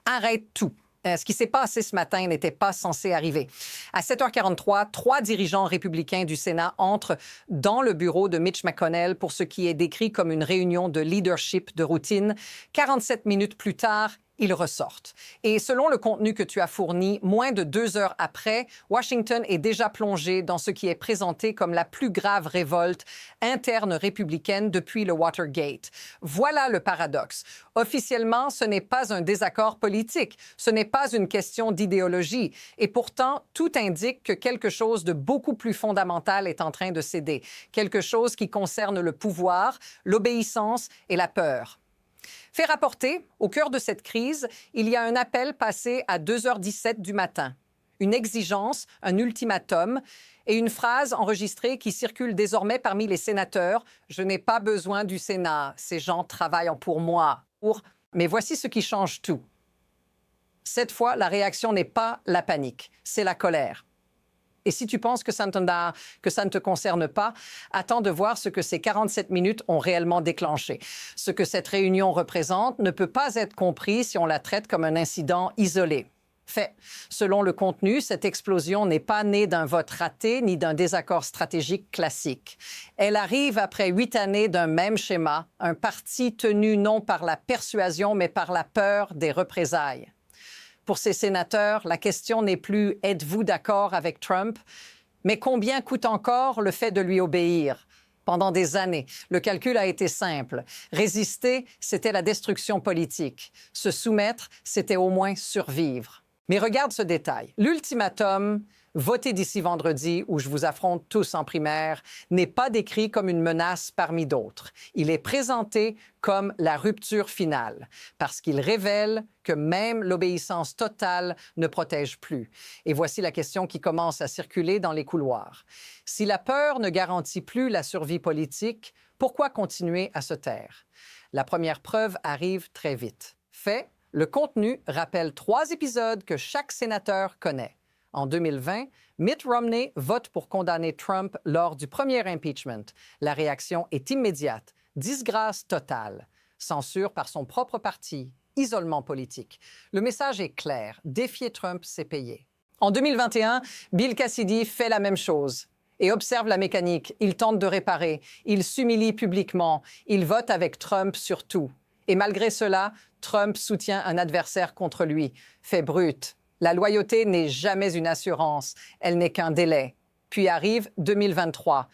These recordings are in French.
Arrête tout. Ce qui s'est passé ce matin n'était pas censé arriver. À 7h43, 3 dirigeants républicains du Sénat entrent dans le bureau de Mitch McConnell pour ce qui est décrit comme une réunion de leadership de routine. 47 minutes plus tard, ils ressortent. Et selon le contenu que tu as fourni, moins de 2 heures après, Washington est déjà plongé dans ce qui est présenté comme la plus grave révolte interne républicaine depuis le Watergate. Voilà le paradoxe. Officiellement, ce n'est pas un désaccord politique, ce n'est pas une question d'idéologie. Et pourtant, tout indique que quelque chose de beaucoup plus fondamental est en train de céder. Quelque chose qui concerne le pouvoir, l'obéissance et la peur. Fait rapporter, au cœur de cette crise, il y a un appel passé à 2h17 du matin. Une exigence, un ultimatum et une phrase enregistrée qui circule désormais parmi les sénateurs. « Je n'ai pas besoin du Sénat. Ces gens travaillent pour moi. » Mais voici ce qui change tout. Cette fois, la réaction n'est pas la panique, c'est la colère. Et si tu penses que ça ne te concerne pas, attends de voir ce que ces 47 minutes ont réellement déclenché. Ce que cette réunion représente ne peut pas être compris si on la traite comme un incident isolé. Fait, selon le contenu, cette explosion n'est pas née d'un vote raté ni d'un désaccord stratégique classique. Elle arrive après 8 années d'un même schéma, un parti tenu non par la persuasion mais par la peur des représailles. Pour ces sénateurs, la question n'est plus « êtes-vous d'accord avec Trump ?», mais combien coûte encore le fait de lui obéir? Pendant des années, le calcul a été simple. Résister, c'était la destruction politique. Se soumettre, c'était au moins survivre. Mais regarde ce détail. L'ultimatum, voté d'ici vendredi, où je vous affronte tous en primaire, n'est pas décrit comme une menace parmi d'autres. Il est présenté comme la rupture finale, parce qu'il révèle que même l'obéissance totale ne protège plus. Et voici la question qui commence à circuler dans les couloirs. Si la peur ne garantit plus la survie politique, pourquoi continuer à se taire? La première preuve arrive très vite. Fait, le contenu rappelle 3 épisodes que chaque sénateur connaît. En 2020, Mitt Romney vote pour condamner Trump lors du premier impeachment. La réaction est immédiate. Disgrâce totale. Censure par son propre parti. Isolement politique. Le message est clair. Défier Trump, c'est payer. En 2021, Bill Cassidy fait la même chose. Et observe la mécanique. Il tente de réparer. Il s'humilie publiquement. Il vote avec Trump sur tout. Et malgré cela, Trump soutient un adversaire contre lui. Fait brut. La loyauté n'est jamais une assurance, elle n'est qu'un délai. Puis arrive 2023.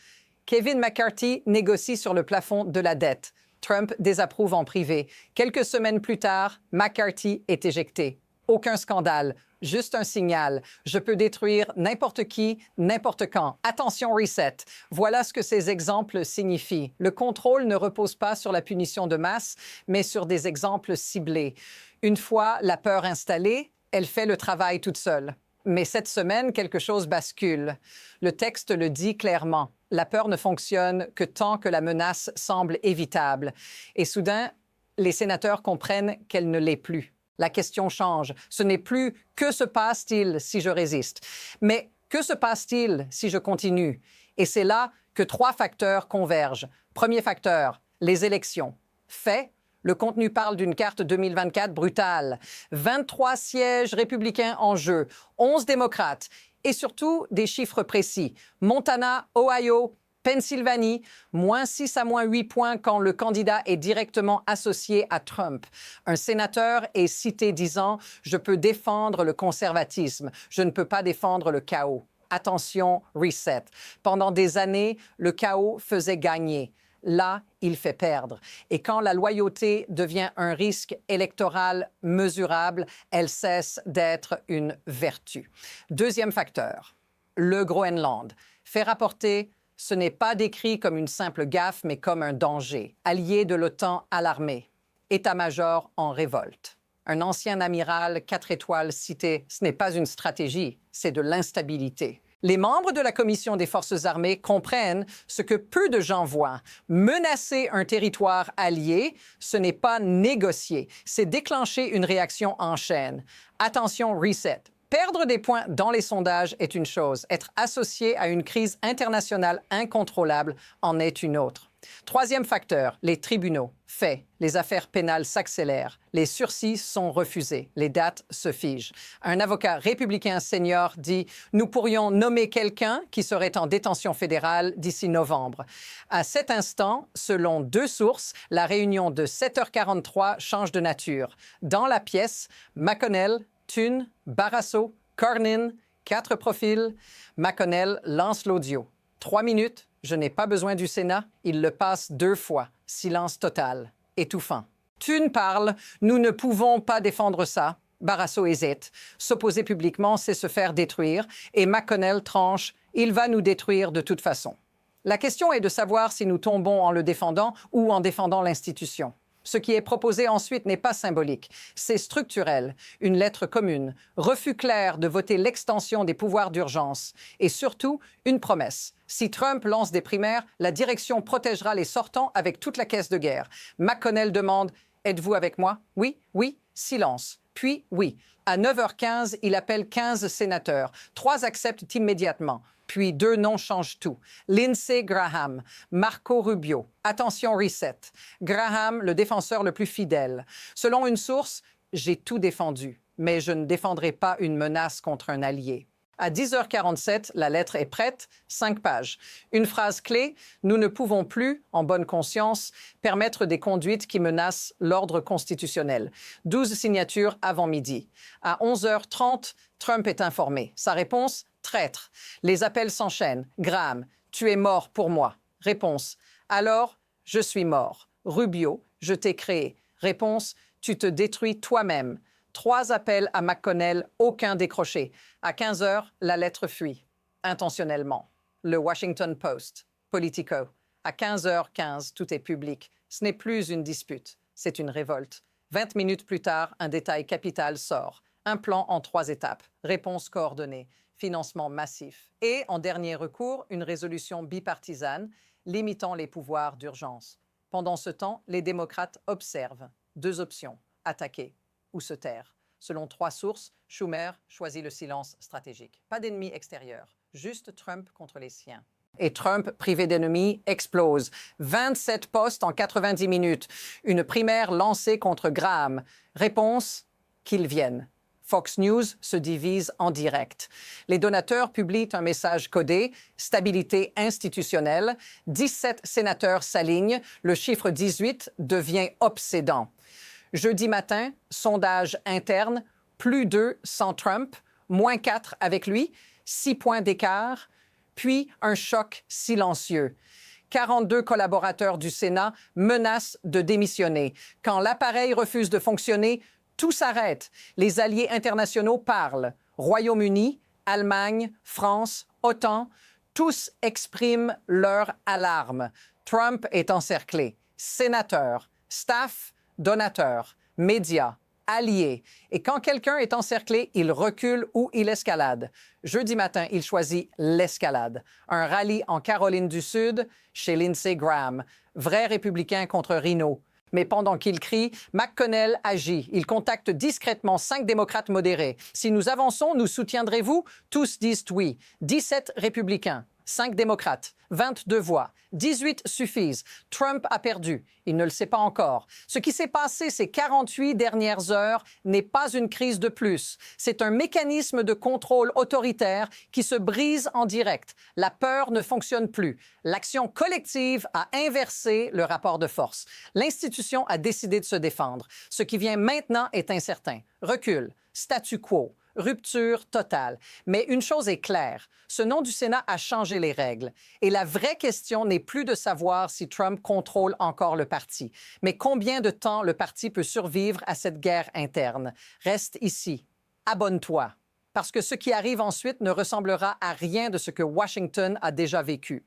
Kevin McCarthy négocie sur le plafond de la dette. Trump désapprouve en privé. Quelques semaines plus tard, McCarthy est éjecté. Aucun scandale, juste un signal. Je peux détruire n'importe qui, n'importe quand. Attention, reset. Voilà ce que ces exemples signifient. Le contrôle ne repose pas sur la punition de masse, mais sur des exemples ciblés. Une fois la peur installée, elle fait le travail toute seule. Mais cette semaine, quelque chose bascule. Le texte le dit clairement. La peur ne fonctionne que tant que la menace semble évitable. Et soudain, les sénateurs comprennent qu'elle ne l'est plus. La question change. Ce n'est plus « que se passe-t-il si je résiste ?» mais « que se passe-t-il si je continue ?» Et c'est là que 3 facteurs convergent. Premier facteur, les élections. Fait, le contenu parle d'une carte 2024 brutale. 23 sièges républicains en jeu, 11 démocrates et surtout des chiffres précis. Montana, Ohio, Pennsylvanie, -6 à -8 points quand le candidat est directement associé à Trump. Un sénateur est cité disant « Je peux défendre le conservatisme, je ne peux pas défendre le chaos ». Attention, reset. Pendant des années, le chaos faisait gagner. Là, il fait perdre. Et quand la loyauté devient un risque électoral mesurable, elle cesse d'être une vertu. Deuxième facteur, le Groenland. Fait rapporter, ce n'est pas décrit comme une simple gaffe, mais comme un danger. Allié de l'OTAN alarmé. État-major en révolte. Un ancien amiral 4 étoiles cité, ce n'est pas une stratégie, c'est de l'instabilité. Les membres de la Commission des Forces armées comprennent ce que peu de gens voient. Menacer un territoire allié, ce n'est pas négocier, c'est déclencher une réaction en chaîne. Attention, reset. Perdre des points dans les sondages est une chose. Être associé à une crise internationale incontrôlable en est une autre. Troisième facteur, les tribunaux. Fait, les affaires pénales s'accélèrent. Les sursis sont refusés. Les dates se figent. Un avocat républicain senior dit « Nous pourrions nommer quelqu'un qui serait en détention fédérale d'ici novembre ». À cet instant, selon deux sources, la réunion de 7h43 change de nature. Dans la pièce, McConnell, Thune, Barrasso, Cornyn, 4 profils. McConnell lance l'audio. 3 minutes. Je n'ai pas besoin du Sénat. Il le passe 2 fois. Silence total. Étouffant. Thune parle. Nous ne pouvons pas défendre ça. Barrasso hésite. S'opposer publiquement, c'est se faire détruire. Et McConnell tranche. Il va nous détruire de toute façon. La question est de savoir si nous tombons en le défendant ou en défendant l'institution. Ce qui est proposé ensuite n'est pas symbolique, c'est structurel, une lettre commune, refus clair de voter l'extension des pouvoirs d'urgence et surtout une promesse. Si Trump lance des primaires, la direction protégera les sortants avec toute la caisse de guerre. McConnell demande « Êtes-vous avec moi? » Oui, oui, silence. Puis oui. À 9h15, il appelle 15 sénateurs. 3 acceptent immédiatement. Puis 2 noms changent tout. Lindsey Graham, Marco Rubio. Attention, reset. Graham, le défenseur le plus fidèle. Selon une source, j'ai tout défendu, mais je ne défendrai pas une menace contre un allié. À 10h47, la lettre est prête, 5 pages. Une phrase clé, nous ne pouvons plus, en bonne conscience, permettre des conduites qui menacent l'ordre constitutionnel. 12 signatures avant midi. À 11h30, Trump est informé. Sa réponse, traître. Les appels s'enchaînent. Graham, tu es mort pour moi. Réponse, alors, je suis mort. Rubio, je t'ai créé. Réponse, tu te détruis toi-même. 3 appels à McConnell, aucun décroché. À 15h, la lettre fuit. Intentionnellement. Le Washington Post. Politico. À 15h15, tout est public. Ce n'est plus une dispute, c'est une révolte. 20 minutes plus tard, un détail capital sort. Un plan en 3 étapes. Réponse coordonnée. Financement massif. Et, en dernier recours, une résolution bipartisane limitant les pouvoirs d'urgence. Pendant ce temps, les démocrates observent. 2 options. Attaquer ou se taire. Selon 3 sources, Schumer choisit le silence stratégique. Pas d'ennemis extérieurs, juste Trump contre les siens. Et Trump, privé d'ennemis, explose. 27 postes en 90 minutes. Une primaire lancée contre Graham. Réponse, qu'ils viennent. Fox News se divise en direct. Les donateurs publient un message codé, stabilité institutionnelle. 17 sénateurs s'alignent. Le chiffre 18 devient obsédant. Jeudi matin, sondage interne, plus 2 sans Trump, moins 4 avec lui, 6 points d'écart, puis un choc silencieux. 42 collaborateurs du Sénat menacent de démissionner. Quand l'appareil refuse de fonctionner, tout s'arrête. Les alliés internationaux parlent. Royaume-Uni, Allemagne, France, OTAN, tous expriment leur alarme. Trump est encerclé. Sénateurs, staff, donateurs, médias, alliés. Et quand quelqu'un est encerclé, il recule ou il escalade. Jeudi matin, il choisit l'escalade. Un rallye en Caroline du Sud chez Lindsey Graham. Vrai républicain contre Rhino. Mais pendant qu'il crie, McConnell agit. Il contacte discrètement 5 démocrates modérés. Si nous avançons, nous soutiendrez-vous? Tous disent oui. 17 républicains, 5 démocrates, 22 voix. 18 suffisent. Trump a perdu. Il ne le sait pas encore. Ce qui s'est passé ces 48 dernières heures n'est pas une crise de plus. C'est un mécanisme de contrôle autoritaire qui se brise en direct. La peur ne fonctionne plus. L'action collective a inversé le rapport de force. L'institution a décidé de se défendre. Ce qui vient maintenant est incertain. Recul, statu quo. Rupture totale. Mais une chose est claire, ce nom du Sénat a changé les règles. Et la vraie question n'est plus de savoir si Trump contrôle encore le parti, mais combien de temps le parti peut survivre à cette guerre interne. Reste ici. Abonne-toi. Parce que ce qui arrive ensuite ne ressemblera à rien de ce que Washington a déjà vécu.